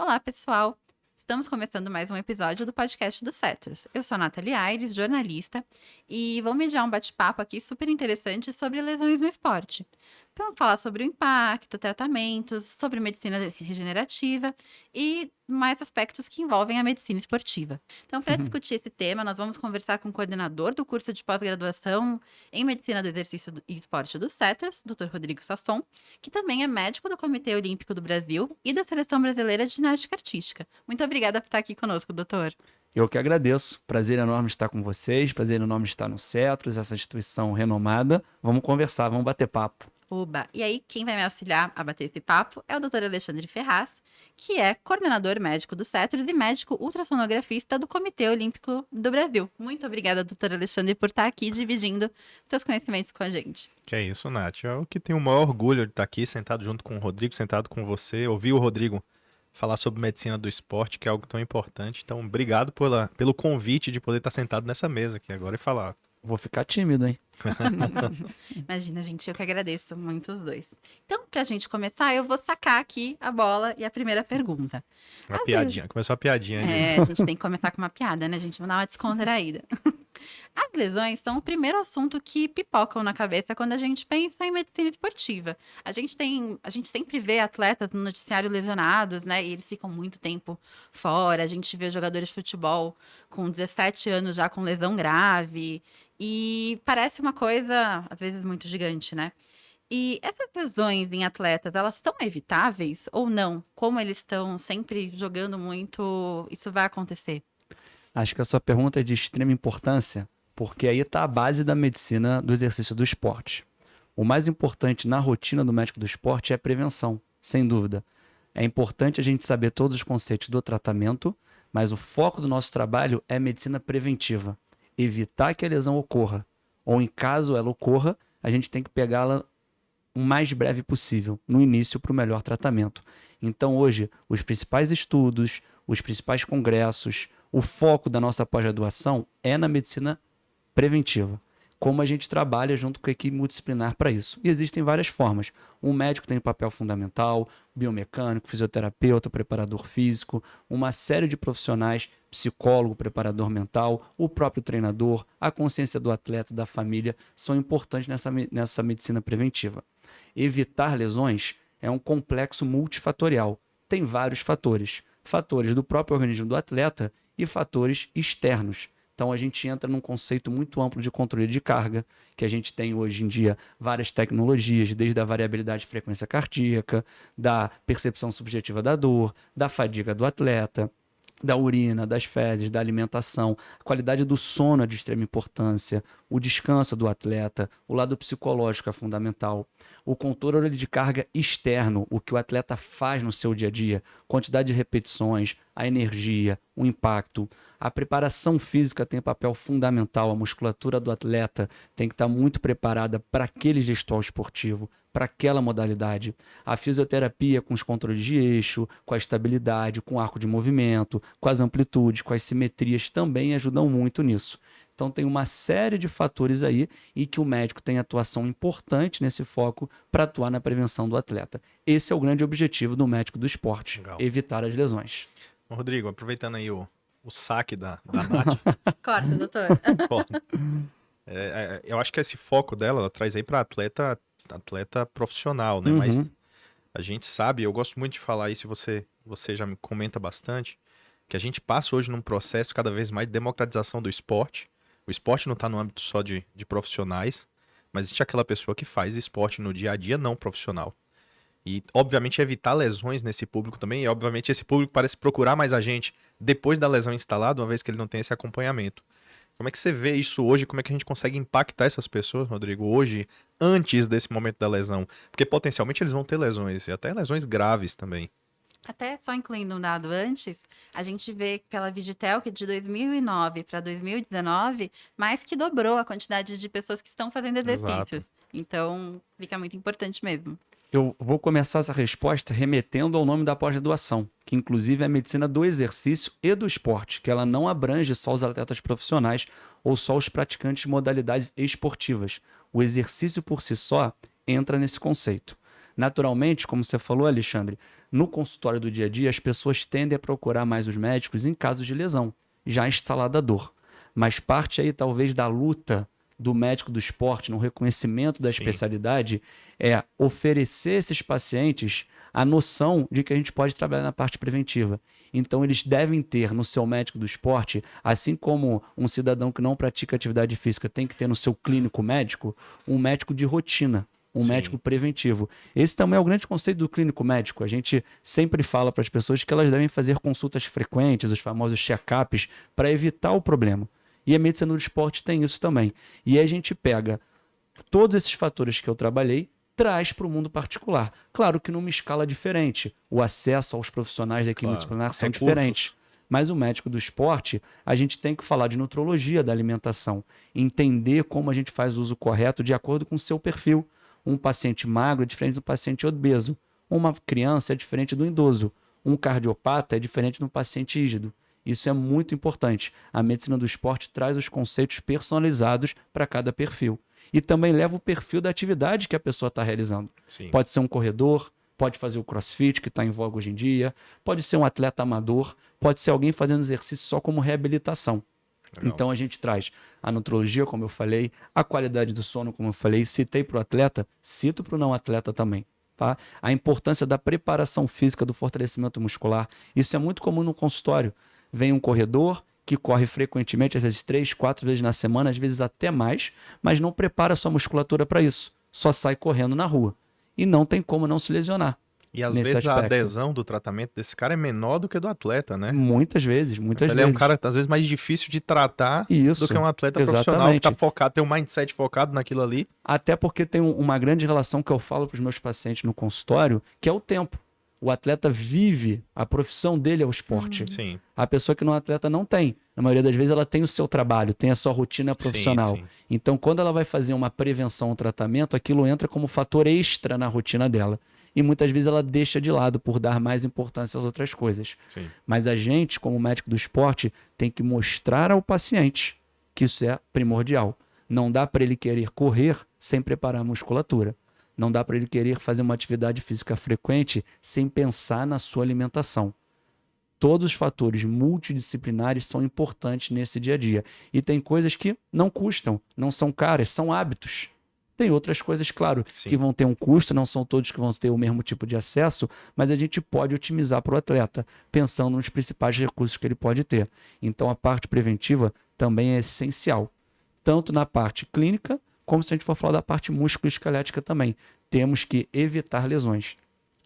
Olá, pessoal! Estamos começando mais um episódio do podcast do Cetros. Eu sou a Nathalie Aires, jornalista, e vou mediar um bate-papo aqui super interessante sobre lesões no esporte. Vamos falar sobre o impacto, tratamentos, sobre medicina regenerativa e mais aspectos que envolvem a medicina esportiva. Então, para discutir esse tema, nós vamos conversar com o coordenador do curso de pós-graduação em Medicina do Exercício e Esporte do Cetros, Dr. Rodrigo Sasson, que também é médico do Comitê Olímpico do Brasil e da Seleção Brasileira de Ginástica Artística. Muito obrigada por estar aqui conosco, doutor. Eu que agradeço. Prazer enorme estar com vocês, prazer enorme estar no Cetros, essa instituição renomada. Vamos conversar, vamos bater papo. Oba! E aí, quem vai me auxiliar a bater esse papo é o Dr. Alexandre Ferraz, que é coordenador médico do Cetros e médico ultrassonografista do Comitê Olímpico do Brasil. Muito obrigada, doutor Alexandre, por estar aqui dividindo seus conhecimentos com a gente. Que é isso, Nath. Eu que tenho o maior orgulho de estar aqui sentado junto com o Rodrigo, sentado com você, ouvir o Rodrigo falar sobre medicina do esporte, que é algo tão importante. Então, obrigado pelo convite de poder estar sentado nessa mesa aqui agora e falar. Vou ficar tímido, hein? Imagina, gente, eu que agradeço muito os dois. Então, pra gente começar, eu vou sacar aqui a bola e a primeira pergunta. Uma piadinha. Começou a piadinha aí. A gente tem que começar com uma piada, né, gente? Vamos dar uma descontraída. As lesões são o primeiro assunto que pipocam na cabeça quando a gente pensa em medicina esportiva. A gente sempre vê atletas no noticiário lesionados, né? E eles ficam muito tempo fora. A gente vê jogadores de futebol com 17 anos já com lesão grave. E parece uma coisa, às vezes, muito gigante, né? E essas lesões em atletas, elas são evitáveis ou não? Como eles estão sempre jogando muito, isso vai acontecer? Acho que a sua pergunta é de extrema importância, porque aí está a base da medicina do exercício do esporte. O mais importante na rotina do médico do esporte é a prevenção, sem dúvida. É importante a gente saber todos os conceitos do tratamento, mas o foco do nosso trabalho é medicina preventiva. Evitar que a lesão ocorra, ou em caso ela ocorra, a gente tem que pegá-la o mais breve possível, no início, para o melhor tratamento. Então, hoje, os principais estudos, os principais congressos, o foco da nossa pós-graduação é na medicina preventiva. Como a gente trabalha junto com a equipe multidisciplinar para isso. E existem várias formas. Um médico tem um papel fundamental, biomecânico, fisioterapeuta, preparador físico, uma série de profissionais, psicólogo, preparador mental, o próprio treinador, a consciência do atleta, da família, são importantes nessa medicina preventiva. Evitar lesões é um complexo multifatorial. Tem vários fatores. Fatores do próprio organismo do atleta e fatores externos. Então, a gente entra num conceito muito amplo de controle de carga, que a gente tem hoje em dia várias tecnologias, desde a variabilidade de frequência cardíaca, da percepção subjetiva da dor, da fadiga do atleta, da urina, das fezes, da alimentação, a qualidade do sono é de extrema importância, o descanso do atleta, o lado psicológico é fundamental, o controle de carga externo, o que o atleta faz no seu dia a dia, quantidade de repetições, a energia, o impacto. A preparação física tem papel fundamental, a musculatura do atleta tem que estar muito preparada para aquele gestual esportivo, para aquela modalidade. A fisioterapia com os controles de eixo, com a estabilidade, com o arco de movimento, com as amplitudes, com as simetrias também ajudam muito nisso. Então tem uma série de fatores aí e que o médico tem atuação importante nesse foco para atuar na prevenção do atleta. Esse é o grande objetivo do médico do esporte, Legal. Evitar as lesões. Rodrigo, aproveitando aí o saque da Nath. Corta, doutor. Eu acho que esse foco dela, ela traz aí para atleta profissional, né? Uhum. Mas a gente sabe, eu gosto muito de falar isso, você já me comenta bastante, que a gente passa hoje num processo cada vez mais de democratização do esporte. O esporte não está no âmbito só de profissionais, mas existe aquela pessoa que faz esporte no dia a dia não profissional. E, obviamente, evitar lesões nesse público também. E, obviamente, esse público parece procurar mais a gente depois da lesão instalada, uma vez que ele não tem esse acompanhamento. Como é que você vê isso hoje? Como é que a gente consegue impactar essas pessoas, Rodrigo, hoje, antes desse momento da lesão? Porque, potencialmente, eles vão ter lesões, e até lesões graves também. Até só incluindo um dado antes, a gente vê pela Vigitel que de 2009 para 2019, mais que dobrou a quantidade de pessoas que estão fazendo exercícios. Exato. Então, fica muito importante mesmo. Eu vou começar essa resposta remetendo ao nome da pós-graduação, que inclusive é a medicina do exercício e do esporte, que ela não abrange só os atletas profissionais ou só os praticantes de modalidades esportivas. O exercício por si só entra nesse conceito. Naturalmente, como você falou, Alexandre, no consultório do dia a dia, as pessoas tendem a procurar mais os médicos em casos de lesão, já instalada a dor. Mas parte aí, talvez, da luta do médico do esporte, no reconhecimento da Sim. especialidade, é oferecer a esses pacientes a noção de que a gente pode trabalhar na parte preventiva. Então, eles devem ter no seu médico do esporte, assim como um cidadão que não pratica atividade física tem que ter no seu clínico médico, um médico de rotina, um Sim. médico preventivo. Esse também é o grande conceito do clínico médico. A gente sempre fala para as pessoas que elas devem fazer consultas frequentes, os famosos check-ups, para evitar o problema. E a medicina do esporte tem isso também. E aí a gente pega todos esses fatores que eu trabalhei, traz para o mundo particular. Claro que numa escala diferente. O acesso aos profissionais da equipe multidisciplinar são Recursos. diferentes. Mas o médico do esporte, a gente tem que falar de nutrologia da alimentação, entender como a gente faz o uso correto de acordo com o seu perfil. Um paciente magro é diferente do paciente obeso. Uma criança é diferente do idoso. Um cardiopata é diferente do paciente rígido. Isso é muito importante. A medicina do esporte traz os conceitos personalizados para cada perfil. E também leva o perfil da atividade que a pessoa está realizando. Sim. Pode ser um corredor, pode fazer o crossfit, que está em voga hoje em dia, pode ser um atleta amador, pode ser alguém fazendo exercício só como reabilitação. Legal. Então a gente traz a nutrologia, como eu falei, a qualidade do sono, como eu falei, citei para o atleta, cito para o não atleta também. Tá? A importância da preparação física, do fortalecimento muscular. Isso é muito comum no consultório. Vem um corredor que corre frequentemente, às vezes 3, 4 vezes na semana, às vezes até mais, mas não prepara sua musculatura para isso. Só sai correndo na rua. E não tem como não se lesionar. E às nesse vezes a aspecto. adesão do tratamento desse cara é menor do que do atleta, né? Muitas vezes, muitas Então ele vezes. é um cara, às vezes, mais difícil de tratar Isso, do que um atleta profissional que exatamente. tá focado, tem um mindset focado naquilo ali. Até porque tem uma grande relação que eu falo para os meus pacientes no consultório, que é o tempo. O atleta vive, a profissão dele é o esporte. Sim. A pessoa que não é atleta não tem. Na maioria das vezes ela tem o seu trabalho, tem a sua rotina profissional. Sim. Então, quando ela vai fazer uma prevenção ou tratamento, aquilo entra como fator extra na rotina dela. E muitas vezes ela deixa de lado por dar mais importância às outras coisas. Sim. Mas a gente, como médico do esporte, tem que mostrar ao paciente que isso é primordial. Não dá para ele querer correr sem preparar a musculatura. Não dá para ele querer fazer uma atividade física frequente sem pensar na sua alimentação. Todos os fatores multidisciplinares são importantes nesse dia a dia. E tem coisas que não custam, não são caras, são hábitos. Tem outras coisas, claro, Sim. que vão ter um custo, não são todos que vão ter o mesmo tipo de acesso, mas a gente pode otimizar para o atleta, pensando nos principais recursos que ele pode ter. Então, a parte preventiva também é essencial, tanto na parte clínica, como se a gente for falar da parte musculoesquelética também. Temos que evitar lesões.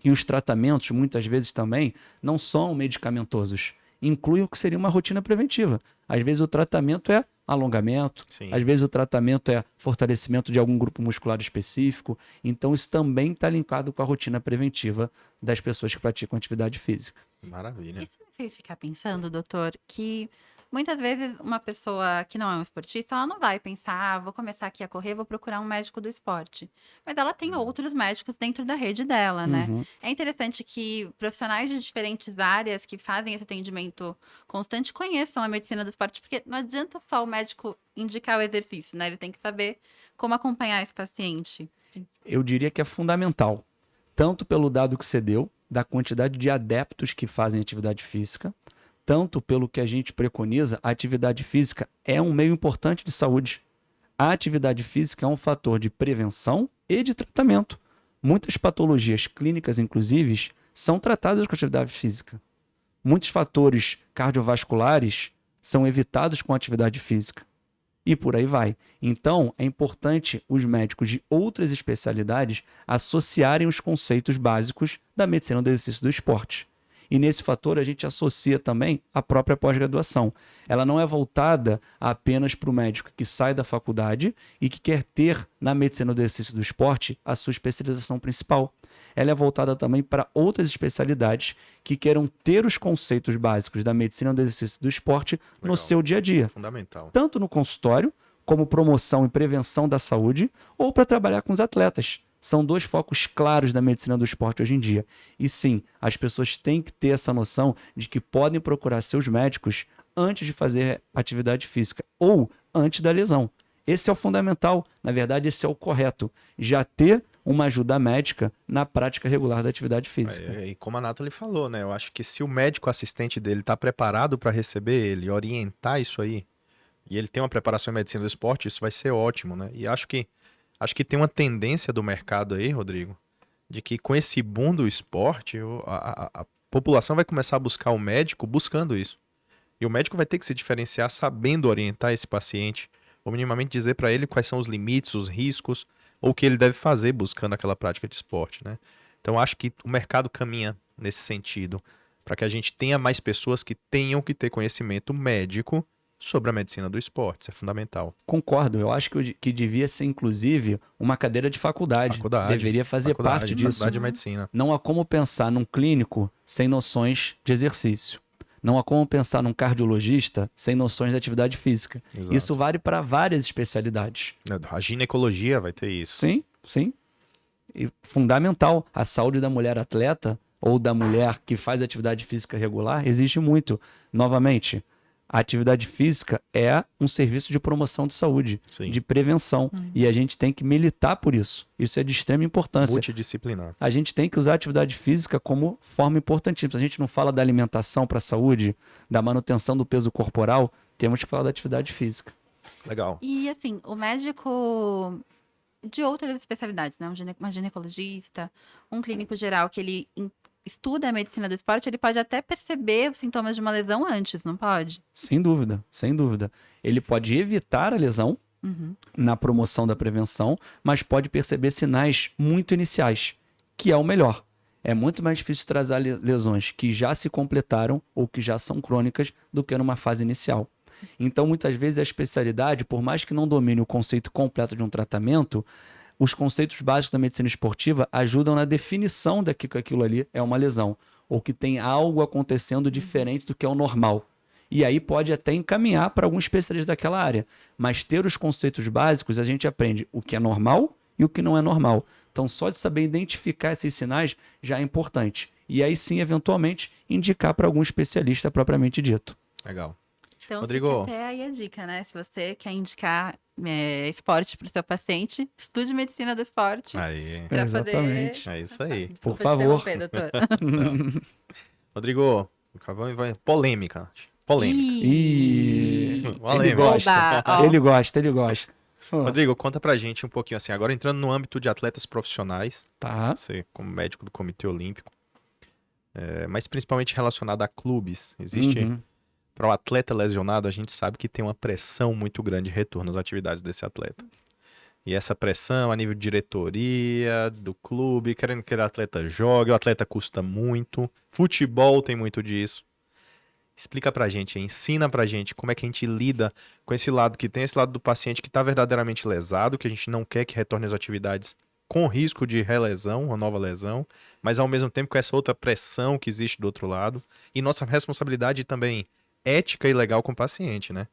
E os tratamentos, muitas vezes também, não são medicamentosos. Inclui o que seria uma rotina preventiva. Às vezes o tratamento é alongamento, Sim. às vezes o tratamento é fortalecimento de algum grupo muscular específico. Então isso também está linkado com a rotina preventiva das pessoas que praticam atividade física. Maravilha. Isso me fez ficar pensando, doutor, que muitas vezes uma pessoa que não é um esportista, ela não vai pensar, vou começar aqui a correr, vou procurar um médico do esporte. Mas ela tem outros médicos dentro da rede dela, né? Uhum. É interessante que profissionais de diferentes áreas que fazem esse atendimento constante conheçam a medicina do esporte, porque não adianta só o médico indicar o exercício, né? Ele tem que saber como acompanhar esse paciente. Eu diria que é fundamental, tanto pelo dado que você deu, da quantidade de adeptos que fazem atividade física, tanto pelo que a gente preconiza, a atividade física é um meio importante de saúde. A atividade física é um fator de prevenção e de tratamento. Muitas patologias clínicas, inclusive, são tratadas com atividade física. Muitos fatores cardiovasculares são evitados com atividade física. E por aí vai. Então, é importante os médicos de outras especialidades associarem os conceitos básicos da medicina do exercício do esporte. E nesse fator a gente associa também a própria pós-graduação. Ela não é voltada apenas para o médico que sai da faculdade e que quer ter na medicina do exercício do esporte a sua especialização principal. Ela é voltada também para outras especialidades que queiram ter os conceitos básicos da medicina do exercício do esporte no Legal. seu dia a dia. Fundamental. Tanto no consultório, como promoção e prevenção da saúde, ou para trabalhar com os atletas. São dois focos claros da medicina do esporte hoje em dia. E sim, as pessoas têm que ter essa noção de que podem procurar seus médicos antes de fazer atividade física ou antes da lesão. Esse é o fundamental, na verdade, esse é o correto. Já ter uma ajuda médica na prática regular da atividade física. E como a Nathalie falou, né? Eu acho que se o médico assistente dele está preparado para receber ele, orientar isso aí, e ele tem uma preparação em medicina do esporte, isso vai ser ótimo, né? E acho que tem uma tendência do mercado aí, Rodrigo, de que com esse boom do esporte, a população vai começar a buscar o médico buscando isso. E o médico vai ter que se diferenciar sabendo orientar esse paciente, ou minimamente dizer para ele quais são os limites, os riscos, ou o que ele deve fazer buscando aquela prática de esporte, né? Então acho que o mercado caminha nesse sentido, para que a gente tenha mais pessoas que tenham que ter conhecimento médico sobre a medicina do esporte. Isso é fundamental. Concordo, eu acho que devia ser, inclusive, uma cadeira de faculdade. Deveria fazer parte disso. Faculdade de medicina. Não há como pensar num clínico sem noções de exercício. Não há como pensar num cardiologista sem noções de atividade física. Exato. Isso vale para várias especialidades. A ginecologia vai ter isso. Sim, sim. E fundamental. A saúde da mulher atleta ou da mulher que faz atividade física regular existe muito. Novamente, a atividade física é um serviço de promoção de saúde, Sim. de prevenção. E a gente tem que militar por isso. Isso é de extrema importância. Multidisciplinar. A gente tem que usar a atividade física como forma importantíssima. Se a gente não fala da alimentação para a saúde, da manutenção do peso corporal, temos que falar da atividade física. Legal. E assim, o médico de outras especialidades, né? Uma ginecologista, um clínico geral que ele estuda a medicina do esporte, ele pode até perceber os sintomas de uma lesão antes, não pode? Sem dúvida, sem dúvida. Ele pode evitar a lesão na promoção da prevenção, mas pode perceber sinais muito iniciais, que é o melhor. É muito mais difícil trazer lesões que já se completaram ou que já são crônicas do que numa fase inicial. Então, muitas vezes, a especialidade, por mais que não domine o conceito completo de um tratamento, os conceitos básicos da medicina esportiva ajudam na definição de que aquilo ali é uma lesão, ou que tem algo acontecendo diferente do que é o normal. E aí pode até encaminhar para algum especialista daquela área. Mas ter os conceitos básicos, a gente aprende o que é normal e o que não é normal. Então, só de saber identificar esses sinais já é importante. E aí sim, eventualmente, indicar para algum especialista propriamente dito. Legal. Então, Rodrigo. fica até aí a dica, né? Se você quer indicar esporte para o seu paciente, estude medicina do esporte. Aí. Pra Exatamente. É isso aí. Desculpa Por favor. te interromper, doutor. Rodrigo, o Cavão vai. Polêmica. Polêmica. E ele Polêmica. gosta, Oba, ó. ele gosta. Rodrigo, conta pra gente um pouquinho assim, agora entrando no âmbito de atletas profissionais, Tá. você como médico do Comitê Olímpico, mas principalmente relacionado a clubes, existe, para o atleta lesionado, a gente sabe que tem uma pressão muito grande de retorno às atividades desse atleta. E essa pressão a nível de diretoria, do clube, querendo que o atleta jogue, o atleta custa muito, futebol tem muito disso. Explica pra gente, ensina pra gente como é que a gente lida com esse lado, que tem esse lado do paciente que tá verdadeiramente lesado, que a gente não quer que retorne às atividades com risco de relesão, uma nova lesão, mas ao mesmo tempo com essa outra pressão que existe do outro lado. E nossa responsabilidade também ética e legal com o paciente, né?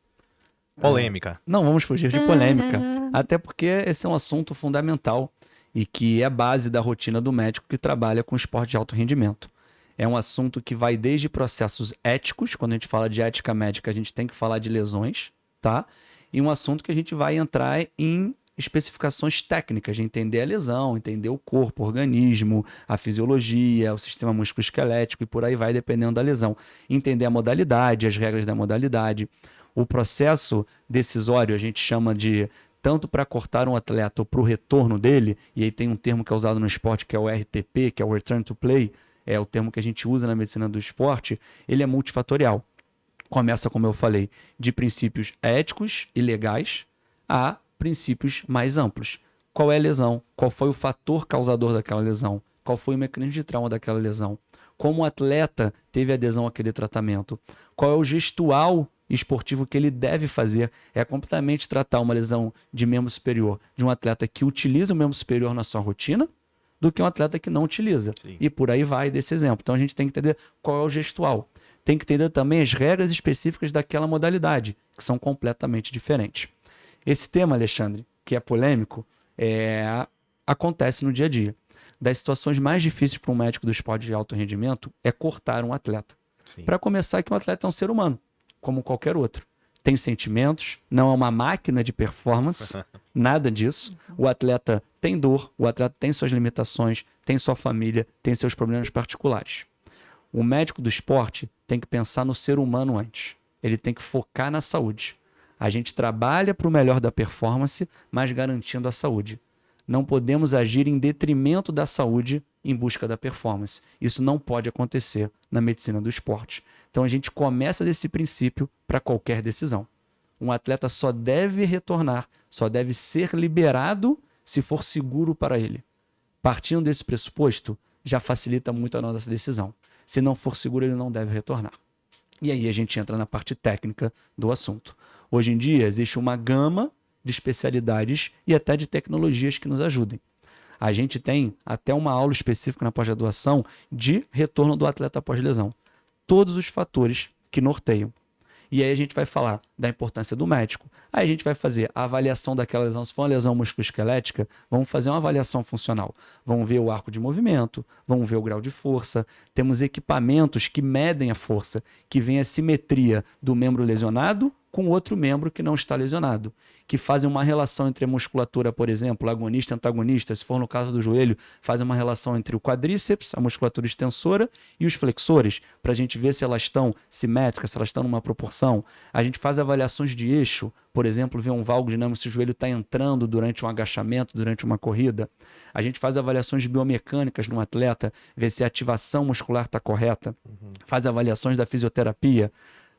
Polêmica. Não vamos fugir de polêmica. Até porque esse é um assunto fundamental e que é base da rotina do médico que trabalha com esporte de alto rendimento. É um assunto que vai desde processos éticos, quando a gente fala de ética médica, a gente tem que falar de lesões, tá? E um assunto que a gente vai entrar em especificações técnicas, de entender a lesão, entender o corpo, o organismo, a fisiologia, o sistema musculoesquelético e por aí vai, dependendo da lesão. Entender a modalidade, as regras da modalidade. O processo decisório a gente chama de tanto para cortar um atleta ou para o retorno dele, e aí tem um termo que é usado no esporte que é o RTP, que é o Return to Play, é o termo que a gente usa na medicina do esporte, ele é multifatorial. Começa, como eu falei, de princípios éticos e legais a princípios mais amplos. Qual é a lesão? Qual foi o fator causador daquela lesão? Qual foi o mecanismo de trauma daquela lesão? Como o atleta teve adesão àquele tratamento? Qual é o gestual esportivo que ele deve fazer? É completamente tratar uma lesão de membro superior de um atleta que utiliza o membro superior na sua rotina do que um atleta que não utiliza. Sim. E por aí vai desse exemplo. Então a gente tem que entender qual é o gestual. Tem que entender também as regras específicas daquela modalidade, que são completamente diferentes. Esse tema, Alexandre, que é polêmico, acontece no dia a dia. Das situações mais difíceis para um médico do esporte de alto rendimento é cortar um atleta. Para começar, que um atleta é um ser humano, como qualquer outro. Tem sentimentos, não é uma máquina de performance, nada disso. O atleta tem dor, o atleta tem suas limitações, tem sua família, tem seus problemas particulares. O médico do esporte tem que pensar no ser humano antes. Ele tem que focar na saúde. A gente trabalha para o melhor da performance, mas garantindo a saúde. Não podemos agir em detrimento da saúde em busca da performance. Isso não pode acontecer na medicina do esporte. Então a gente começa desse princípio para qualquer decisão. Um atleta só deve retornar, só deve ser liberado se for seguro para ele. Partindo desse pressuposto, já facilita muito a nossa decisão. Se não for seguro, ele não deve retornar. E aí a gente entra na parte técnica do assunto. Hoje em dia existe uma gama de especialidades e até de tecnologias que nos ajudem. A gente tem até uma aula específica na pós-graduação de retorno do atleta pós-lesão. Todos os fatores que norteiam. E aí a gente vai falar da importância do médico. Aí a gente vai fazer a avaliação daquela lesão. Se for uma lesão musculoesquelética, vamos fazer uma avaliação funcional. Vamos ver o arco de movimento, vamos ver o grau de força. Temos equipamentos que medem a força, que veem a simetria do membro lesionado com outro membro que não está lesionado, que fazem uma relação entre a musculatura, por exemplo, agonista e antagonista, se for no caso do joelho, fazem uma relação entre o quadríceps, a musculatura extensora e os flexores, para a gente ver se elas estão simétricas, se elas estão numa proporção. A gente faz avaliações de eixo, por exemplo, ver um valgo dinâmico se o joelho está entrando durante um agachamento, durante uma corrida. A gente faz avaliações biomecânicas no atleta, ver se a ativação muscular está correta. Faz avaliações da fisioterapia,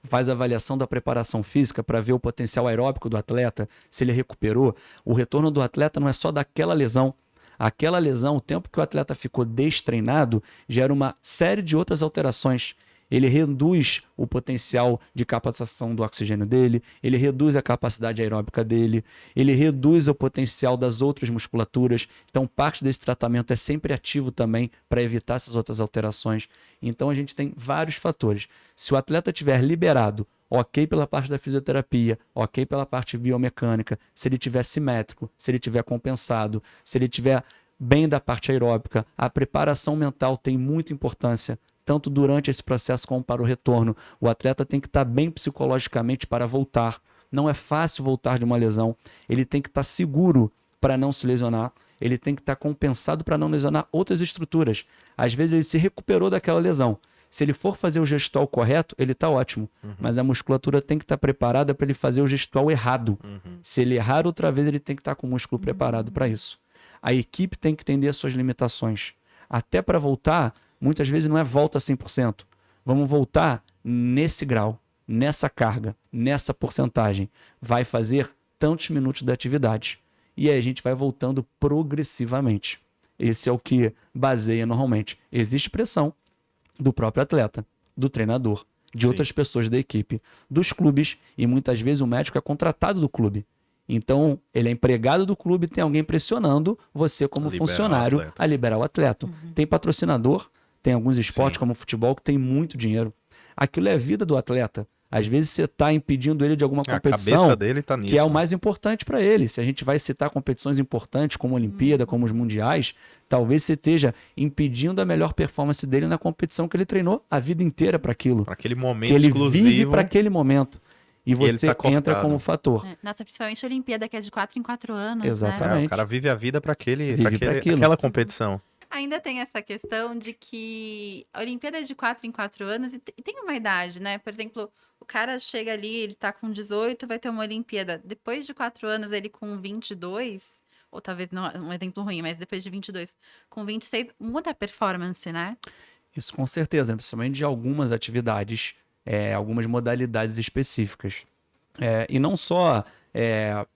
faz avaliação da preparação física para ver o potencial aeróbico do atleta, se ele recuperou. O retorno do atleta não é só daquela lesão. Aquela lesão, o tempo que o atleta ficou destreinado, gera uma série de outras alterações. Ele reduz o potencial de captação do oxigênio dele, ele reduz a capacidade aeróbica dele, ele reduz o potencial das outras musculaturas. Então, parte desse tratamento é sempre ativo também para evitar essas outras alterações. Então, a gente tem vários fatores. Se o atleta estiver liberado, ok pela parte da fisioterapia, ok pela parte biomecânica, se ele estiver simétrico, se ele estiver compensado, se ele estiver bem da parte aeróbica, a preparação mental tem muita importância, tanto durante esse processo como para o retorno. O atleta tem que estar bem psicologicamente para voltar. Não é fácil voltar de uma lesão. Ele tem que estar seguro para não se lesionar. Ele tem que estar compensado para não lesionar outras estruturas. Às vezes ele se recuperou daquela lesão. Se ele for fazer o gestual correto, ele está ótimo. Mas a musculatura tem que estar preparada para ele fazer o gestual errado. Se ele errar outra vez, ele tem que estar com o músculo preparado para isso. A equipe tem que entender as suas limitações. Até para voltar, muitas vezes não é volta 100%. Vamos voltar nesse grau, nessa carga, nessa porcentagem. Vai fazer tantos minutos de atividade. E aí a gente vai voltando progressivamente. Esse é o que baseia normalmente. Existe pressão do próprio atleta, do treinador, de outras pessoas da equipe, dos clubes, e muitas vezes o médico é contratado do clube. Então, ele é empregado do clube, tem alguém pressionando você como funcionário a liberar o atleta. Tem patrocinador, tem alguns esportes como o futebol que tem muito dinheiro. Aquilo é a vida do atleta. Às vezes você está impedindo ele de alguma competição, a cabeça dele tá nisso, que é o mais importante para ele. Se a gente vai citar competições importantes como a Olimpíada, como os Mundiais, talvez você esteja impedindo a melhor performance dele na competição que ele treinou a vida inteira para aquilo. Para aquele momento que ele exclusivo. vive para aquele momento. E você entra como fator. Nossa, principalmente a Olimpíada, que é de 4 em 4 anos. Exatamente. Né? O cara vive a vida para aquilo. aquela competição. Ainda tem essa questão de que a Olimpíada é de 4 em 4 anos e tem uma idade, né? Por exemplo, o cara chega ali, ele tá com 18, vai ter uma Olimpíada. Depois de 4 anos, ele com 22, ou talvez não um exemplo ruim, mas depois de 22, com 26, muda a performance, né? Isso com certeza, né? Principalmente de algumas atividades, algumas modalidades específicas. E não só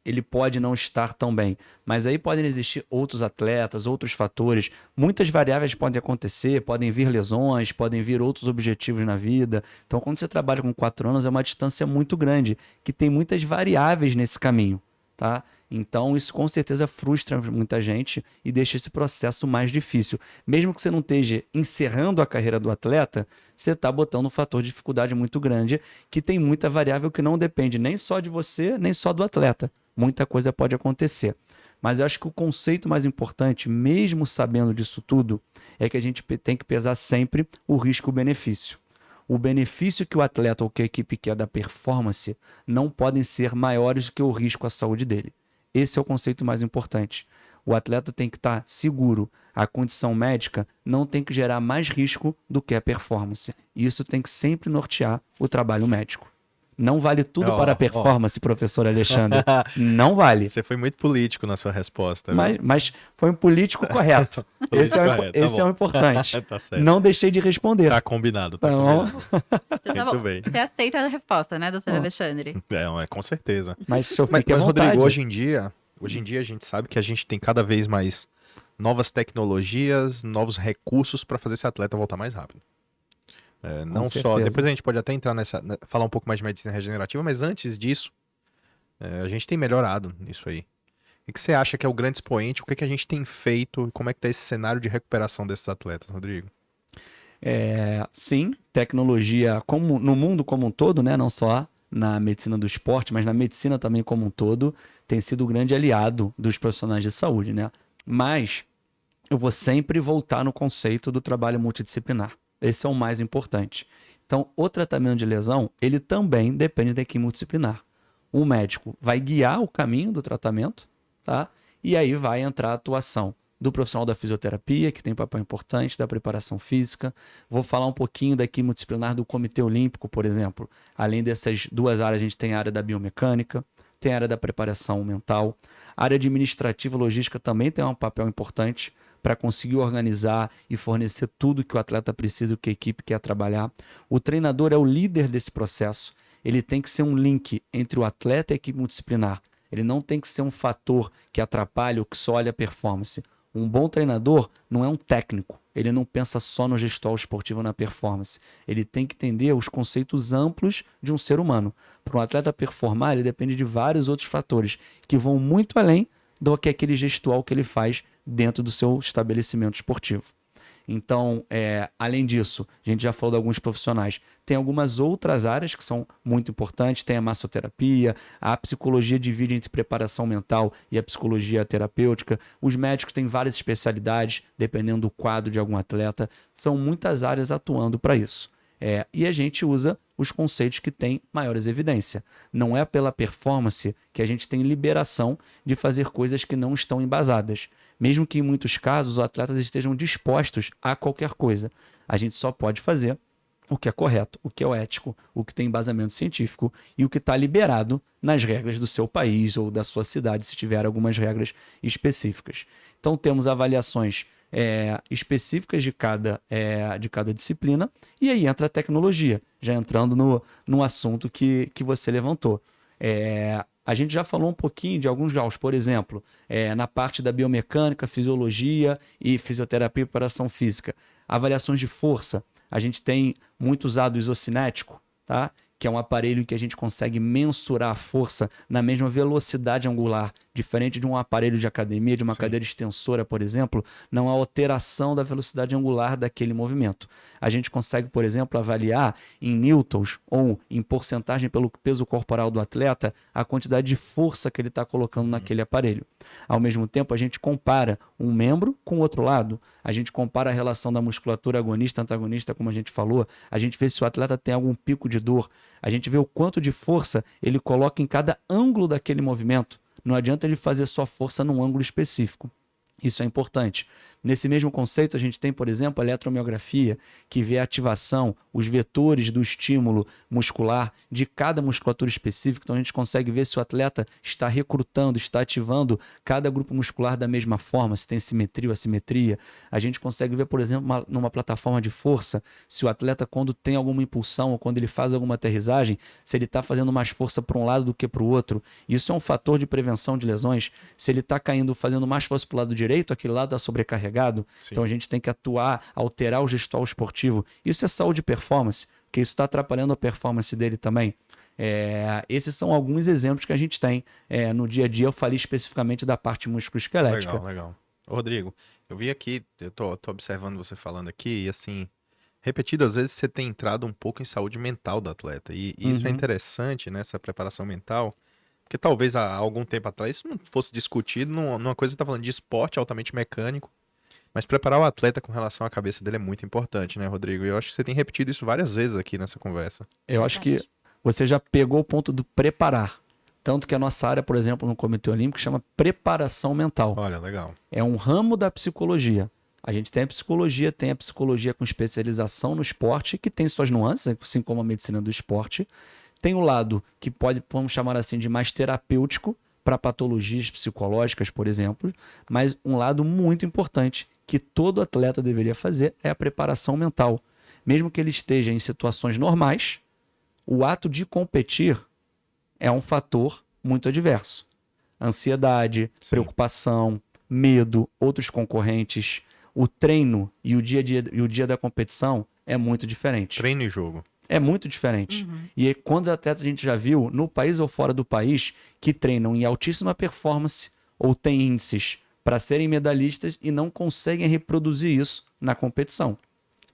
ele pode não estar tão bem, mas aí podem existir outros atletas, outros fatores, muitas variáveis podem acontecer, podem vir lesões, podem vir outros objetivos na vida. Então, quando você trabalha com 4 anos, é uma distância muito grande, que tem muitas variáveis nesse caminho, tá? Então, isso com certeza frustra muita gente e deixa esse processo mais difícil. Mesmo que você não esteja encerrando a carreira do atleta, você está botando um fator de dificuldade muito grande, que tem muita variável que não depende nem só de você, nem só do atleta. Muita coisa pode acontecer. Mas eu acho que o conceito mais importante, mesmo sabendo disso tudo, é que a gente tem que pesar sempre o risco e o benefício. O benefício que o atleta ou que a equipe quer da performance não podem ser maiores do que o risco à saúde dele. Esse é o conceito mais importante. O atleta tem que estar seguro. A condição médica não tem que gerar mais risco do que a performance. E isso tem que sempre nortear o trabalho médico. Não vale tudo para a performance, professor Alexandre. Não vale. Você foi muito político na sua resposta. Viu? Mas foi um político correto. Esse é o importante. Tá certo. Não deixei de responder. Tá combinado, tá Então, combinado. Muito bem. Você aceita a resposta, né, doutor Alexandre? Com certeza. mas se eu Mas, fique à vontade. Rodrigo, hoje em dia a gente sabe que a gente tem cada vez mais novas tecnologias, novos recursos para fazer esse atleta voltar mais rápido. Não só. certeza. Depois a gente pode até entrar falar um pouco mais de medicina regenerativa, mas antes disso, a gente tem melhorado nisso aí. O que você acha que é o grande expoente? O que a gente tem feito? Como é que está esse cenário de recuperação desses atletas, Rodrigo? Sim, tecnologia no mundo como um todo, né? Não só na medicina do esporte, mas na medicina também como um todo, tem sido o grande aliado dos profissionais de saúde, né? Mas eu vou sempre voltar no conceito do trabalho multidisciplinar. Esse é o mais importante. Então, o tratamento de lesão, ele também depende da equipe multidisciplinar. O médico vai guiar o caminho do tratamento, tá? E aí vai entrar a atuação do profissional da fisioterapia, que tem papel importante, da preparação física. Vou falar um pouquinho da equipe multidisciplinar do Comitê Olímpico, por exemplo. Além dessas duas áreas, a gente tem a área da biomecânica, tem a área da preparação mental. A área administrativa e logística também tem um papel importante para conseguir organizar e fornecer tudo que o atleta precisa, o que a equipe quer trabalhar. O treinador é o líder desse processo. Ele tem que ser um link entre o atleta e a equipe multidisciplinar. Ele não tem que ser um fator que atrapalhe ou que só olha a performance. Um bom treinador não é um técnico. Ele não pensa só no gestual esportivo, na performance. Ele tem que entender os conceitos amplos de um ser humano. Para um atleta performar, ele depende de vários outros fatores que vão muito além do que aquele gestual que ele faz dentro do seu estabelecimento esportivo. Então, além disso, a gente já falou de alguns profissionais. Tem algumas outras áreas que são muito importantes. Tem a massoterapia, a psicologia divide entre preparação mental e a psicologia terapêutica. Os médicos têm várias especialidades, dependendo do quadro de algum atleta. São muitas áreas atuando para isso. E a gente usa os conceitos que têm maiores evidência. Não é pela performance que a gente tem liberação de fazer coisas que não estão embasadas. Mesmo que em muitos casos os atletas estejam dispostos a qualquer coisa. A gente só pode fazer o que é correto, o que é o ético, o que tem embasamento científico e o que está liberado nas regras do seu país ou da sua cidade, se tiver algumas regras específicas. Então temos avaliações específicas de cada disciplina, e aí entra a tecnologia, já entrando no assunto que você levantou. A gente já falou um pouquinho de alguns graus, por exemplo, na parte da biomecânica, fisiologia e fisioterapia e preparação física. Avaliações de força, a gente tem muito usado o isocinético, tá? Que é um aparelho em que a gente consegue mensurar a força na mesma velocidade angular, diferente de um aparelho de academia, de uma cadeira extensora, por exemplo, não há alteração da velocidade angular daquele movimento. A gente consegue, por exemplo, avaliar em newtons ou em porcentagem pelo peso corporal do atleta a quantidade de força que ele está colocando naquele aparelho. Ao mesmo tempo, a gente compara um membro com o outro lado, a gente compara a relação da musculatura agonista-antagonista, como a gente falou, a gente vê se o atleta tem algum pico de dor, a gente vê o quanto de força ele coloca em cada ângulo daquele movimento. Não adianta ele fazer só força num ângulo específico. Isso é importante. Nesse mesmo conceito, a gente tem, por exemplo, a eletromiografia, que vê a ativação, os vetores do estímulo muscular de cada musculatura específica. Então, a gente consegue ver se o atleta está recrutando, está ativando cada grupo muscular da mesma forma, se tem simetria ou assimetria. A gente consegue ver, por exemplo, numa plataforma de força, se o atleta, quando tem alguma impulsão ou quando ele faz alguma aterrissagem, se ele está fazendo mais força para um lado do que para o outro. Isso é um fator de prevenção de lesões. Se ele está caindo, fazendo mais força para o lado direito, aquele lado está sobrecarregado. Sim. Então a gente tem que atuar, alterar o gestual esportivo. Isso é saúde e performance, porque isso está atrapalhando a performance dele também. Esses são alguns exemplos que a gente tem no dia a dia. Eu falei especificamente da parte musculoesquelética. Legal. Rodrigo, eu vi aqui, eu tô observando você falando aqui, e assim, repetidas vezes você tem entrado um pouco em saúde mental do atleta. E isso é interessante, né, essa preparação mental. Porque talvez há algum tempo atrás isso não fosse discutido numa coisa que está falando de esporte altamente mecânico. Mas preparar o atleta com relação à cabeça dele é muito importante, né, Rodrigo? E eu acho que você tem repetido isso várias vezes aqui nessa conversa. Eu acho que você já pegou o ponto do preparar. Tanto que a nossa área, por exemplo, no Comitê Olímpico, chama preparação mental. Olha, legal. É um ramo da psicologia. A gente tem a psicologia com especialização no esporte, que tem suas nuances, assim como a medicina do esporte. Tem o lado que vamos chamar assim, de mais terapêutico, para patologias psicológicas, por exemplo. Mas um lado muito importante que todo atleta deveria fazer é a preparação mental. Mesmo que ele esteja em situações normais, o ato de competir é um fator muito adverso. Ansiedade, Sim. preocupação, medo, outros concorrentes. O treino e o dia da competição é muito diferente. Treino e jogo. É muito diferente. E aí, quantos atletas a gente já viu, no país ou fora do país, que treinam em altíssima performance ou têm índices para serem medalhistas e não conseguem reproduzir isso na competição?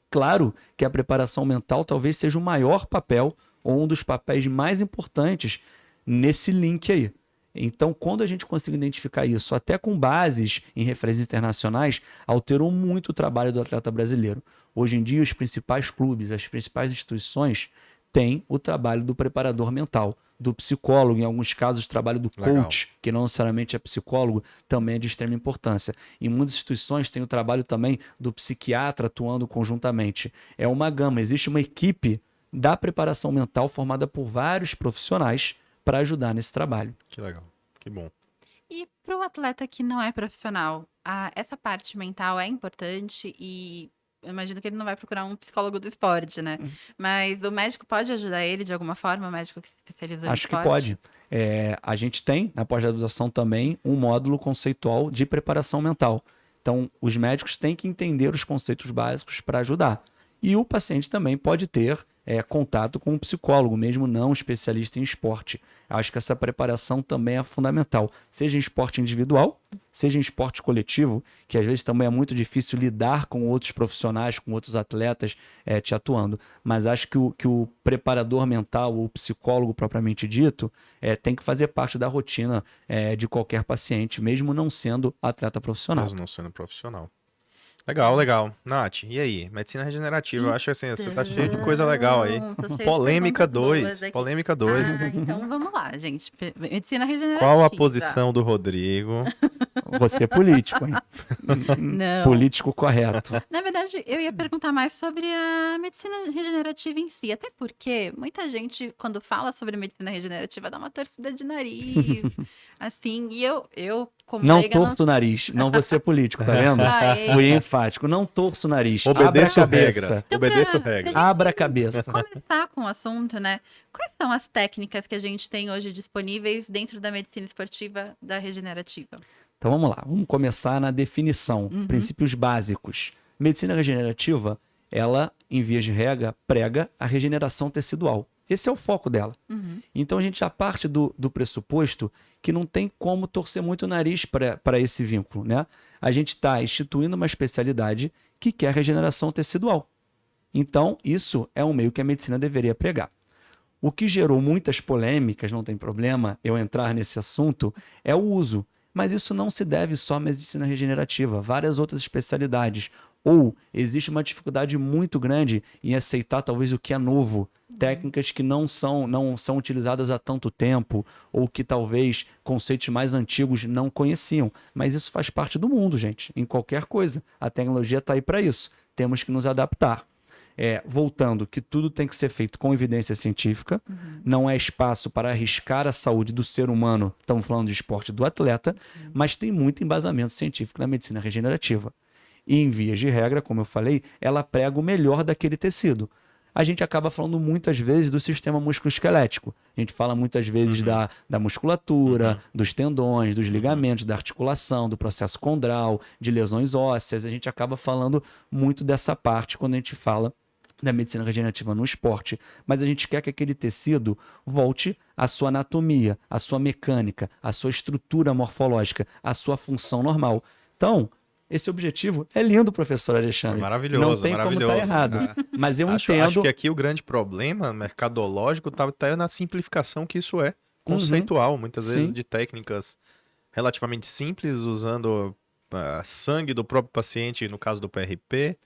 Claro que a preparação mental talvez seja o maior papel ou um dos papéis mais importantes nesse link aí. Então, quando a gente consegue identificar isso, até com bases em referências internacionais, alterou muito o trabalho do atleta brasileiro. Hoje em dia, os principais clubes, as principais instituições têm o trabalho do preparador mental, do psicólogo, em alguns casos, o trabalho do Legal. coach, que não necessariamente é psicólogo, também é de extrema importância. Em muitas instituições tem o trabalho também do psiquiatra atuando conjuntamente. É uma gama, existe uma equipe da preparação mental formada por vários profissionais para ajudar nesse trabalho. Que legal. Que bom. E para o atleta que não é profissional, essa parte mental é importante e eu imagino que ele não vai procurar um psicólogo do esporte, né? Mas o médico pode ajudar ele de alguma forma, o médico que se especializou em Acho que esporte? pode. A gente tem na pós-graduação também um módulo conceitual de preparação mental. Então, os médicos têm que entender os conceitos básicos para ajudar. E o paciente também pode ter contato com um psicólogo, mesmo não especialista em esporte. Acho que essa preparação também é fundamental, seja em esporte individual, seja em esporte coletivo, que às vezes também é muito difícil lidar com outros profissionais, com outros atletas te atuando. Mas acho que o preparador mental, o psicólogo propriamente dito, tem que fazer parte da rotina de qualquer paciente, mesmo não sendo atleta profissional. Mesmo não sendo profissional. Legal, legal. Nath, e aí? Medicina regenerativa. Eu acho que assim, você tá cheio de coisa legal aí. Tô cheia de Polêmica perguntas boas 2. aqui. Polêmica 2. Então vamos lá, gente. Medicina regenerativa. Qual a posição do Rodrigo? Você é político, hein? Não. Político correto. Na verdade, eu ia perguntar mais sobre a medicina regenerativa em si, até porque muita gente, quando fala sobre medicina regenerativa, dá uma torcida de nariz, assim, e eu como Não leiga, torço o nariz. Não vou ser político, tá vendo? Aê. Fui enfático. Não torço o nariz. Obedeço Abra a regras. cabeça. Então, Obedeço pra regras. gente Abra a cabeça. começar com o assunto, né? Quais são as técnicas que a gente tem hoje disponíveis dentro da medicina esportiva da regenerativa? Então vamos lá. Vamos começar na definição. Princípios básicos. Medicina regenerativa, ela, em vias de regra, prega a regeneração tecidual. Esse é o foco dela. Então a gente já parte do pressuposto que não tem como torcer muito o nariz para esse vínculo, né? A gente está instituindo uma especialidade que quer regeneração tecidual. Então, isso é um meio que a medicina deveria pregar. O que gerou muitas polêmicas, não tem problema eu entrar nesse assunto, é o uso. Mas isso não se deve só à medicina regenerativa, várias outras especialidades. Ou existe uma dificuldade muito grande em aceitar talvez o que é novo, técnicas que não são utilizadas há tanto tempo, ou que talvez conceitos mais antigos não conheciam. Mas isso faz parte do mundo, gente, em qualquer coisa. A tecnologia está aí para isso. Temos que nos adaptar. Voltando, que tudo tem que ser feito com evidência científica, não é espaço para arriscar a saúde do ser humano, estamos falando de esporte do atleta, mas tem muito embasamento científico na medicina regenerativa. E em vias de regra, como eu falei, ela prega o melhor daquele tecido. A gente acaba falando muitas vezes do sistema musculoesquelético. A gente fala muitas vezes da musculatura, dos tendões, dos ligamentos, da articulação, do processo condral, de lesões ósseas. A gente acaba falando muito dessa parte quando a gente fala da medicina regenerativa no esporte, mas a gente quer que aquele tecido volte à sua anatomia, à sua mecânica, à sua estrutura morfológica, à sua função normal. Então, esse objetivo é lindo, professor Alexandre. Maravilhoso, não tem como estar errado. Mas eu entendo... Acho que aqui o grande problema mercadológico está na simplificação que isso é, conceitual, muitas vezes Sim. de técnicas relativamente simples, usando sangue do próprio paciente, no caso do PRP,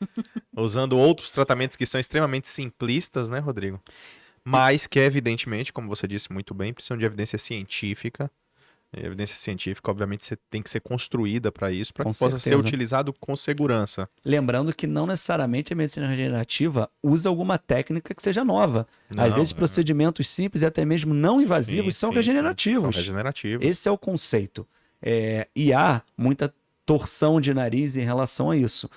usando outros tratamentos que são extremamente simplistas, né, Rodrigo? mas que evidentemente, como você disse muito bem, precisam de evidência científica. E a evidência científica, obviamente, tem que ser construída para isso, para Com que possa ser certeza. utilizado com segurança. Lembrando que não necessariamente a medicina regenerativa usa alguma técnica que seja nova. Às Não, vezes, procedimentos simples e até mesmo não invasivos sim, são sim, regenerativos. São regenerativos. Esse é o conceito. E há muita torção de nariz em relação a isso.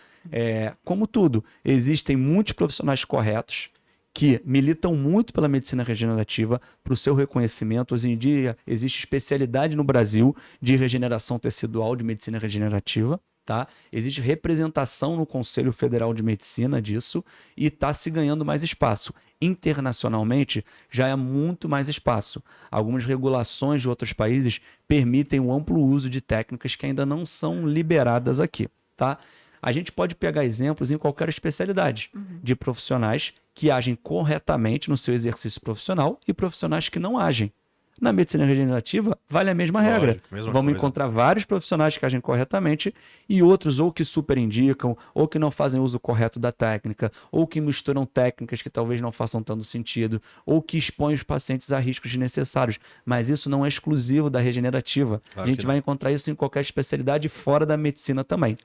Como tudo, existem muitos profissionais corretos que militam muito pela medicina regenerativa, para o seu reconhecimento. Hoje em dia, existe especialidade no Brasil de regeneração tecidual, de medicina regenerativa. Tá? Existe representação no Conselho Federal de Medicina disso e está se ganhando mais espaço. Internacionalmente, já é muito mais espaço. Algumas regulações de outros países permitem o amplo uso de técnicas que ainda não são liberadas aqui. Tá? A gente pode pegar exemplos em qualquer especialidade de profissionais que agem corretamente no seu exercício profissional e profissionais que não agem. Na medicina regenerativa, vale a mesma regra. Lógico, mesma Vamos coisa. encontrar vários profissionais que agem corretamente e outros ou que superindicam, ou que não fazem uso correto da técnica, ou que misturam técnicas que talvez não façam tanto sentido, ou que expõem os pacientes a riscos desnecessários. Mas isso não é exclusivo da regenerativa. Claro A gente que vai encontrar isso em qualquer especialidade fora da medicina também.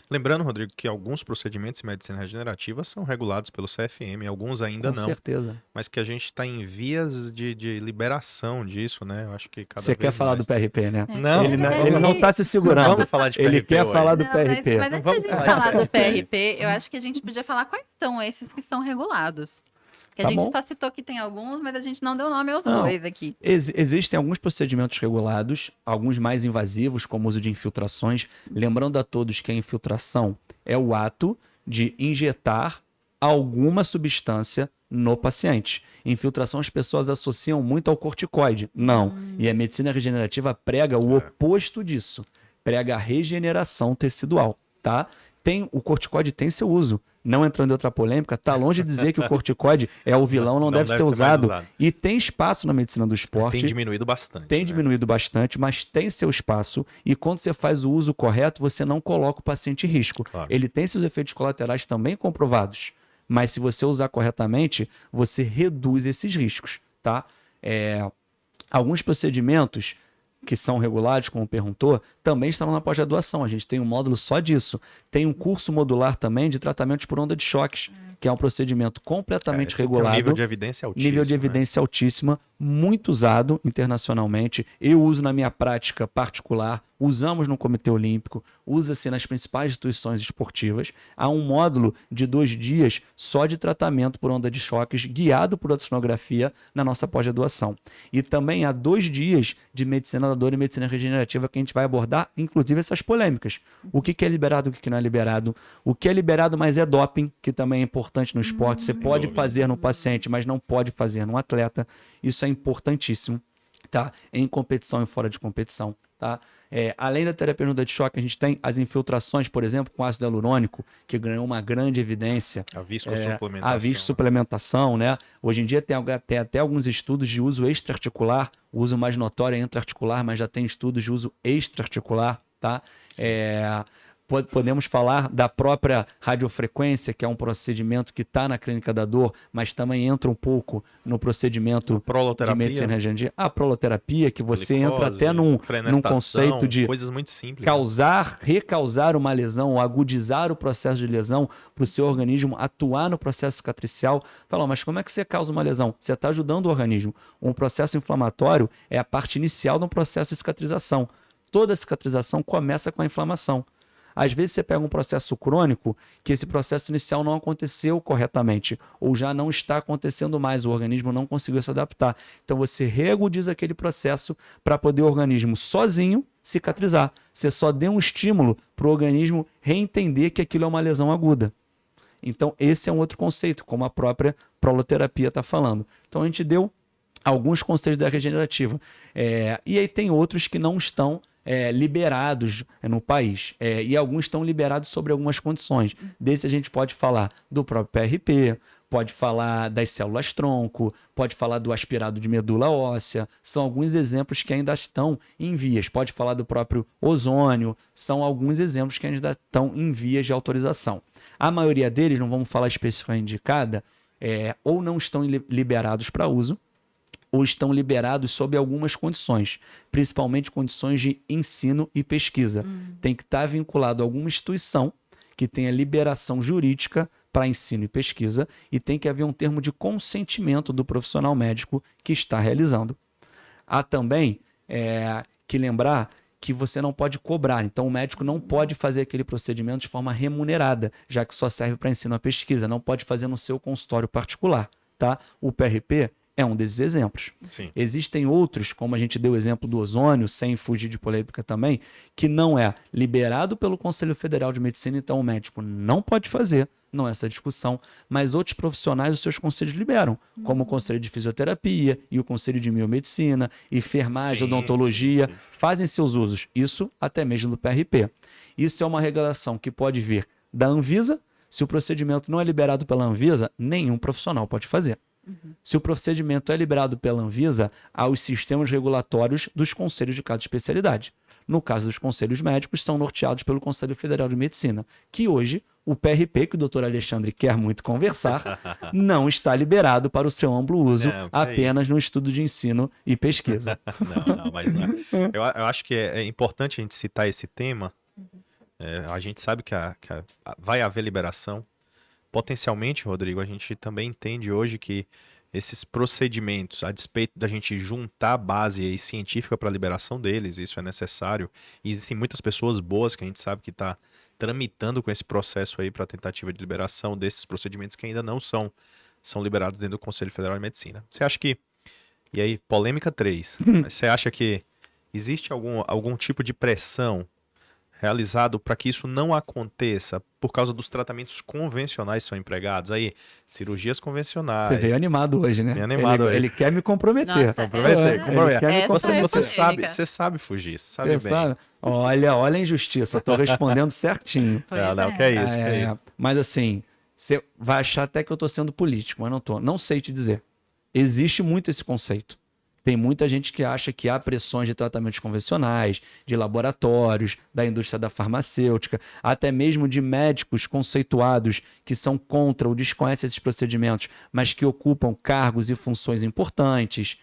Lembrando, Rodrigo, que alguns procedimentos em medicina regenerativa são regulados pelo CFM, alguns ainda Com não. certeza. Mas que a gente está em vias de liberação disso, né? Eu acho que cada Você vez quer falar mais. do PRP, né? Não, Ele não está se segurando. Vamos falar de Ele PRP quer hoje. falar do Não, PRP. mas antes da gente falar do PRP, eu acho que a gente podia falar quais são esses que são regulados. Porque Tá a gente bom. só citou que tem alguns, mas a gente não deu nome aos Não. dois aqui. Existem alguns procedimentos regulados, alguns mais invasivos, como o uso de infiltrações. Lembrando a todos que a infiltração é o ato de injetar alguma substância no paciente. Infiltração as pessoas associam muito ao corticoide. Não. E a medicina regenerativa prega o oposto disso. Prega a regeneração tecidual, tá? O corticoide tem seu uso. Não entrando em outra polêmica, tá longe de dizer que o corticoide é o vilão, não deve ser mais usado. E tem espaço na medicina do esporte. Tem diminuído bastante. Tem né? diminuído bastante, mas tem seu espaço. E quando você faz o uso correto, você não coloca o paciente em risco. Claro. Ele tem seus efeitos colaterais também comprovados. Mas se você usar corretamente, você reduz esses riscos, tá? Alguns procedimentos que são regulados, como perguntou, também estão na pós-graduação. A gente tem um módulo só disso. Tem um curso modular também de tratamentos por onda de choques, que é um procedimento completamente Esse tem um regulado. nível de evidência altíssimo. Nível de evidência altíssima, muito usado internacionalmente. Eu uso na minha prática particular, usamos no Comitê Olímpico, usa-se nas principais instituições esportivas. Há um módulo de 2 dias só de tratamento por onda de choques, guiado por ultrassonografia na nossa pós-graduação. E também há 2 dias de medicina da dor e medicina regenerativa que a gente vai abordar, inclusive essas polêmicas. O que é liberado, o que não é liberado. O que é liberado, mas é doping, que também é importante no esporte. Você pode dúvida. fazer no paciente, mas não pode fazer no atleta. Isso é importantíssimo, tá? Em competição e fora de competição, tá? Além da terapia no onda de choque, a gente tem as infiltrações, por exemplo, com ácido hialurônico, que ganhou uma grande evidência. A viscosuplementação. A viscosuplementação, né? Hoje em dia tem até alguns estudos de uso extraarticular, o uso mais notório é intraarticular, mas já tem estudos de uso extraarticular, tá? Podemos falar da própria radiofrequência, que é um procedimento que está na clínica da dor, mas também entra um pouco no procedimento de Proloterapia. medicina regenerativa. A proloterapia, que você Glicose, entra até num frenestação, conceito de coisas muito simples. recausar uma lesão, ou agudizar o processo de lesão para o seu organismo atuar no processo cicatricial. Fala, mas como é que você causa uma lesão? Você está ajudando o organismo. Um processo inflamatório é a parte inicial de um processo de cicatrização. Toda cicatrização começa com a inflamação. Às vezes você pega um processo crônico que esse processo inicial não aconteceu corretamente ou já não está acontecendo mais, o organismo não conseguiu se adaptar. Então você reagudiza aquele processo para poder o organismo sozinho cicatrizar. Você só deu um estímulo para o organismo reentender que aquilo é uma lesão aguda. Então esse é um outro conceito, como a própria proloterapia está falando. Então a gente deu alguns conceitos da regenerativa. E aí tem outros que não estão liberados no país. E alguns estão liberados sobre algumas condições. Desse a gente pode falar do próprio PRP, pode falar das células-tronco, pode falar do aspirado de medula óssea. São alguns exemplos que ainda estão em vias. Pode falar do próprio ozônio. São alguns exemplos que ainda estão em vias de autorização. A maioria deles, não vamos falar especificamente indicada, ou não estão liberados para uso, ou estão liberados sob algumas condições, principalmente condições de ensino e pesquisa. Tem que estar vinculado a alguma instituição que tenha liberação jurídica para ensino e pesquisa e tem que haver um termo de consentimento do profissional médico que está realizando. Há também que lembrar que você não pode cobrar, então o médico não pode fazer aquele procedimento de forma remunerada, já que só serve para ensino e pesquisa, não pode fazer no seu consultório particular, tá? O PRP é um desses exemplos. Sim. Existem outros, como a gente deu o exemplo do ozônio, sem fugir de polêmica também, que não é liberado pelo Conselho Federal de Medicina, então o médico não pode fazer, não é essa discussão, mas outros profissionais os seus conselhos liberam, como o Conselho de Fisioterapia e o Conselho de Biomedicina, enfermagem, Sim, odontologia, sim. fazem seus usos, isso até mesmo do PRP. Isso é uma regulação que pode vir da Anvisa. Se o procedimento não é liberado pela Anvisa, nenhum profissional pode fazer. Se o procedimento é liberado pela Anvisa, há os sistemas regulatórios dos conselhos de cada especialidade. No caso dos conselhos médicos, são norteados pelo Conselho Federal de Medicina, que hoje o PRP, que o Dr. Alexandre quer muito conversar, não está liberado para o seu amplo uso, Não, que apenas no estudo de ensino e pesquisa. Não, mas não é. Eu acho que é importante a gente citar esse tema. A gente sabe que vai haver liberação. Potencialmente, Rodrigo, a gente também entende hoje que esses procedimentos, a despeito da gente juntar a base aí científica para a liberação deles, isso é necessário. E existem muitas pessoas boas que a gente sabe que está tramitando com esse processo aí para tentativa de liberação desses procedimentos que ainda não são liberados dentro do Conselho Federal de Medicina. Você acha que... E aí, polêmica 3. Você acha que existe algum tipo de pressão realizado para que isso não aconteça por causa dos tratamentos convencionais que são empregados? Aí, cirurgias convencionais. Você veio animado hoje, né? Veio animado hoje. Ele quer me comprometer. Nossa, Comprometer. Ele quer me comprometer. Você sabe fugir, você sabe Você bem. sabe? Olha a injustiça. Estou respondendo certinho. Não, que é isso, que é isso. Mas assim, você vai achar até que eu estou sendo político, mas não estou. Não sei te dizer. Existe muito esse conceito. Tem muita gente que acha que há pressões de tratamentos convencionais, de laboratórios, da indústria da farmacêutica, até mesmo de médicos conceituados que são contra ou desconhecem esses procedimentos, mas que ocupam cargos e funções importantes.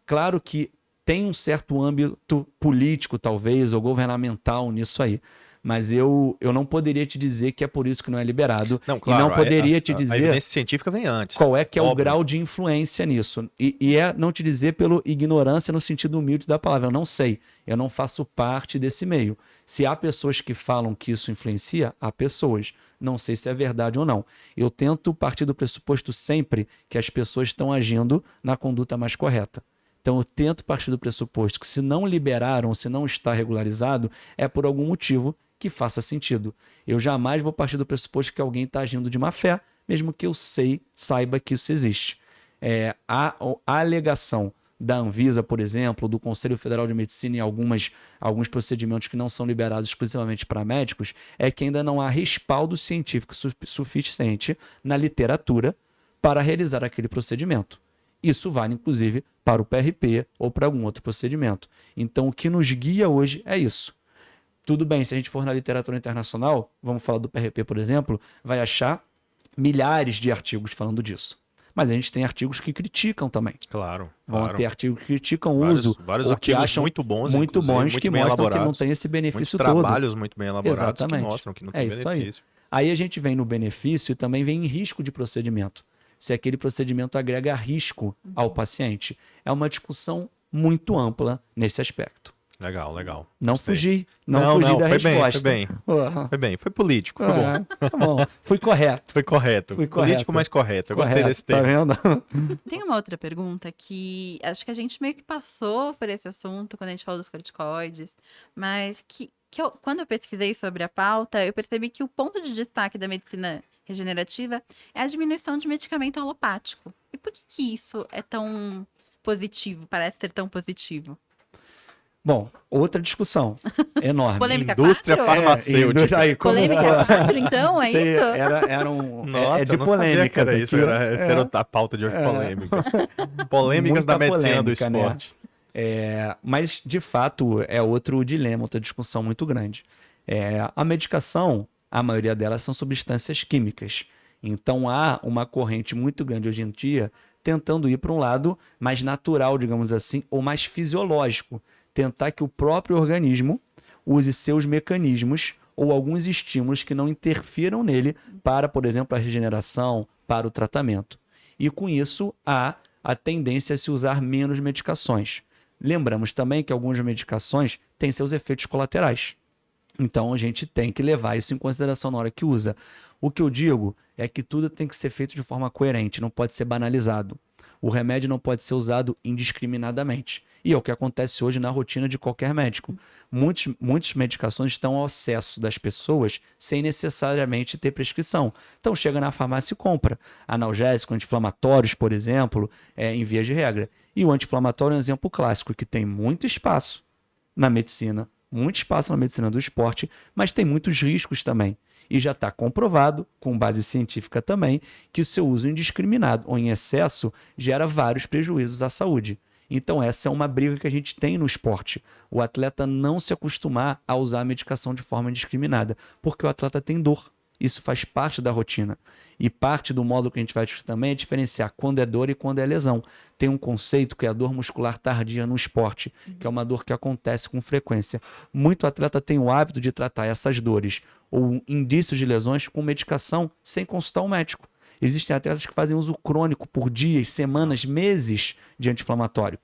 Claro que tem um certo âmbito político, talvez, ou governamental nisso aí. Mas eu não poderia te dizer que é por isso que não é liberado. Não, claro, e não poderia te a dizer evidência científica vem antes. qual é que é o Óbvio. grau de influência nisso. E é não te dizer pelo ignorância no sentido humilde da palavra. Eu não sei. Eu não faço parte desse meio. Se há pessoas que falam que isso influencia, há pessoas. Não sei se é verdade ou não. Eu tento partir do pressuposto sempre que as pessoas estão agindo na conduta mais correta. Então eu tento partir do pressuposto que se não liberaram, se não está regularizado, é por algum motivo que faça sentido. Eu jamais vou partir do pressuposto que alguém está agindo de má fé, mesmo que eu saiba que isso existe. A alegação da Anvisa, por exemplo, do Conselho Federal de Medicina em alguns procedimentos que não são liberados exclusivamente para médicos, é que ainda não há respaldo científico suficiente na literatura para realizar aquele procedimento. Isso vale, inclusive, para o PRP ou para algum outro procedimento. Então, o que nos guia hoje é isso. Tudo bem, se a gente for na literatura internacional, vamos falar do PRP, por exemplo, vai achar milhares de artigos falando disso. Mas a gente tem artigos que criticam também. Claro. Vão ter artigos que criticam o Vários uso, vários ou que artigos acham muito bons, muito bons, muito que bem mostram que não elaborados. tem esse benefício Muitos todo. trabalhos muito bem elaborados Exatamente. que mostram que não É tem isso aí. benefício. Aí a gente vem no benefício e também vem em risco de procedimento. Se aquele procedimento agrega risco ao paciente. É uma discussão muito ampla nesse aspecto. Legal, legal. Não Gostei. fugi da foi resposta. Bem, foi bem. Foi político, foi bom. Tá bom. Fui correto. Foi correto. Fui Político, correto. mas correto. Eu gostei Correto, desse tá tema. vendo? Tem uma outra pergunta que acho que a gente meio que passou por esse assunto quando a gente falou dos corticoides, mas quando eu pesquisei sobre a pauta, eu percebi que o ponto de destaque da medicina regenerativa é a diminuição de medicamento alopático. E por que isso é tão positivo, parece ser tão positivo? Bom, outra discussão enorme. Polêmica Indústria 4? farmacêutica. Aí, como- Polêmica 4, então, é isso? Era um. Nossa, de eu não sabia polêmica. que era isso. Era a pauta de hoje, polêmicas. Polêmicas da Muita medicina do polêmica, né? esporte. Mas, de fato, é outro dilema, outra discussão muito grande. A medicação, a maioria delas são substâncias químicas. Então há uma corrente muito grande hoje em dia tentando ir para um lado mais natural, digamos assim, ou mais fisiológico. Tentar que o próprio organismo use seus mecanismos ou alguns estímulos que não interfiram nele para, por exemplo, a regeneração, para o tratamento. E com isso há a tendência a se usar menos medicações. Lembramos também que algumas medicações têm seus efeitos colaterais. Então a gente tem que levar isso em consideração na hora que usa. O que eu digo é que tudo tem que ser feito de forma coerente, não pode ser banalizado. O remédio não pode ser usado indiscriminadamente. E é o que acontece hoje na rotina de qualquer médico. Muitas medicações estão ao acesso das pessoas sem necessariamente ter prescrição. Então chega na farmácia e compra. Analgésico, anti-inflamatórios, por exemplo, em via de regra. E o anti-inflamatório é um exemplo clássico, que tem muito espaço na medicina, muito espaço na medicina do esporte, mas tem muitos riscos também. E já está comprovado, com base científica também, que o seu uso indiscriminado ou em excesso gera vários prejuízos à saúde. Então essa é uma briga que a gente tem no esporte. O atleta não se acostumar a usar a medicação de forma indiscriminada, porque o atleta tem dor. Isso faz parte da rotina. E parte do modo que a gente vai discutir também é diferenciar quando é dor e quando é lesão. Tem um conceito que é a dor muscular tardia no esporte, que é uma dor que acontece com frequência. Muito atleta tem o hábito de tratar essas dores ou indícios de lesões com medicação sem consultar um médico. Existem atletas que fazem uso crônico por dias, semanas, meses de anti-inflamatório.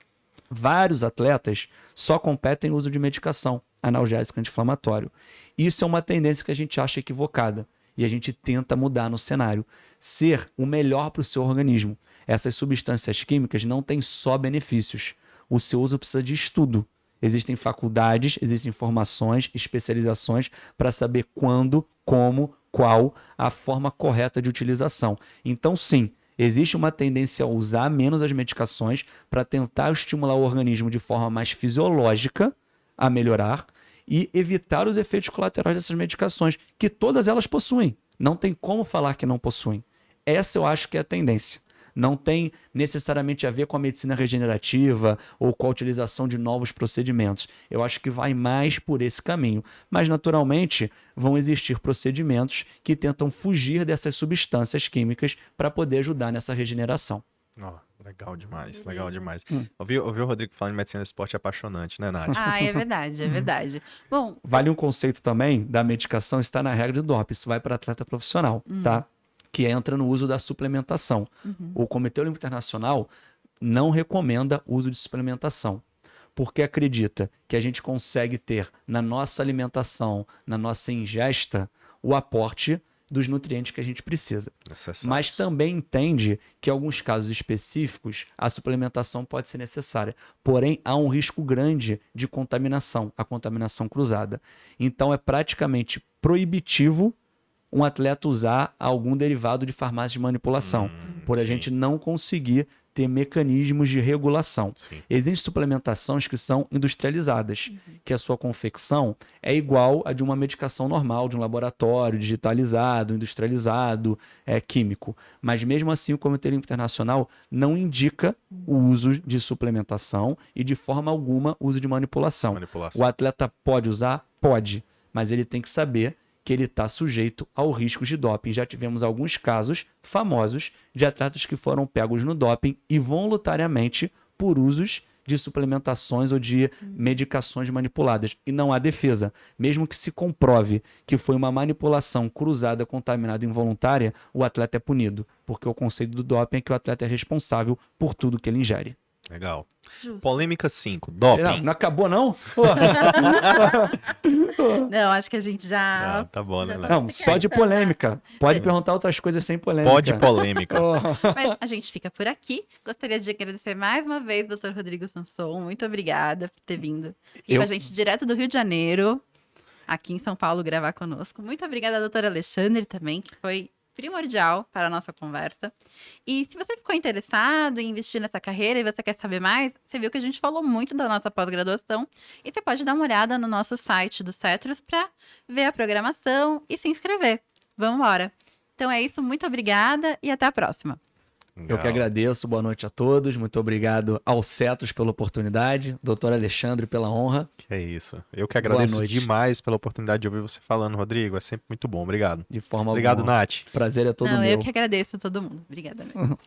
Vários atletas só competem no uso de medicação analgésica anti-inflamatório. Isso é uma tendência que a gente acha equivocada. E a gente tenta mudar no cenário. Ser o melhor para o seu organismo. Essas substâncias químicas não têm só benefícios. O seu uso precisa de estudo. Existem faculdades, existem formações, especializações para saber quando, como, qual a forma correta de utilização. Então, sim, existe uma tendência a usar menos as medicações para tentar estimular o organismo de forma mais fisiológica a melhorar e evitar os efeitos colaterais dessas medicações, que todas elas possuem. Não tem como falar que não possuem. Essa eu acho que é a tendência. Não tem necessariamente a ver com a medicina regenerativa ou com a utilização de novos procedimentos. Eu acho que vai mais por esse caminho. Mas, naturalmente, vão existir procedimentos que tentam fugir dessas substâncias químicas para poder ajudar nessa regeneração. Legal demais, legal demais. Ouvir o Rodrigo falando de medicina do esporte é apaixonante, né, Nath? Ah, é verdade, é verdade. Bom, vale um conceito também da medicação, está na regra de doping, isso vai para atleta profissional, tá? Que entra no uso da suplementação. O Comitê Olímpico Internacional não recomenda o uso de suplementação, porque acredita que a gente consegue ter na nossa alimentação, na nossa ingesta, o aporte dos nutrientes que a gente precisa. Mas também entende que em alguns casos específicos a suplementação pode ser necessária. Porém, há um risco grande de contaminação, a contaminação cruzada. Então é praticamente proibitivo um atleta usar algum derivado de farmácia de manipulação, por a gente não conseguir ter mecanismos de regulação. Existem suplementações que são industrializadas, que a sua confecção é igual a de uma medicação normal, de um laboratório digitalizado, industrializado, químico. Mas mesmo assim o Comitê Olímpico Internacional não indica o uso de suplementação e de forma alguma o uso de manipulação. O atleta pode usar? Pode, mas ele tem que saber que ele está sujeito ao risco de doping. Já tivemos alguns casos famosos de atletas que foram pegos no doping e voluntariamente por usos de suplementações ou de medicações manipuladas. E não há defesa. Mesmo que se comprove que foi uma manipulação cruzada, contaminada, involuntária, o atleta é punido. Porque o conceito do doping é que o atleta é responsável por tudo que ele ingere. Legal. Justo. Polêmica 5, doping. Não acabou, não? Não, acho que a gente já... Tá bom, né, Léo? Não, só de polêmica. Pode perguntar outras coisas sem polêmica. Pode polêmica. Mas a gente fica por aqui. Gostaria de agradecer mais uma vez, Dr. Rodrigo Sanson. Muito obrigada por ter vindo aqui com a gente direto do Rio de Janeiro, aqui em São Paulo, gravar conosco. Muito obrigada, doutor Alexandre, também, que foi primordial para a nossa conversa. E se você ficou interessado em investir nessa carreira e você quer saber mais, você viu que a gente falou muito da nossa pós-graduação e você pode dar uma olhada no nosso site do Cetros para ver a programação e se inscrever. Vamos embora. Então é isso, muito obrigada e até a próxima. Eu que agradeço, boa noite a todos. Muito obrigado ao Cetros pela oportunidade, doutor Alexandre pela honra. Que é isso. Eu que agradeço noite. demais pela oportunidade de ouvir você falando, Rodrigo. É sempre muito bom. Obrigado. De forma Obrigado, alguma. Nath. Prazer é todo Não, meu. eu que agradeço a todo mundo. Obrigada mesmo.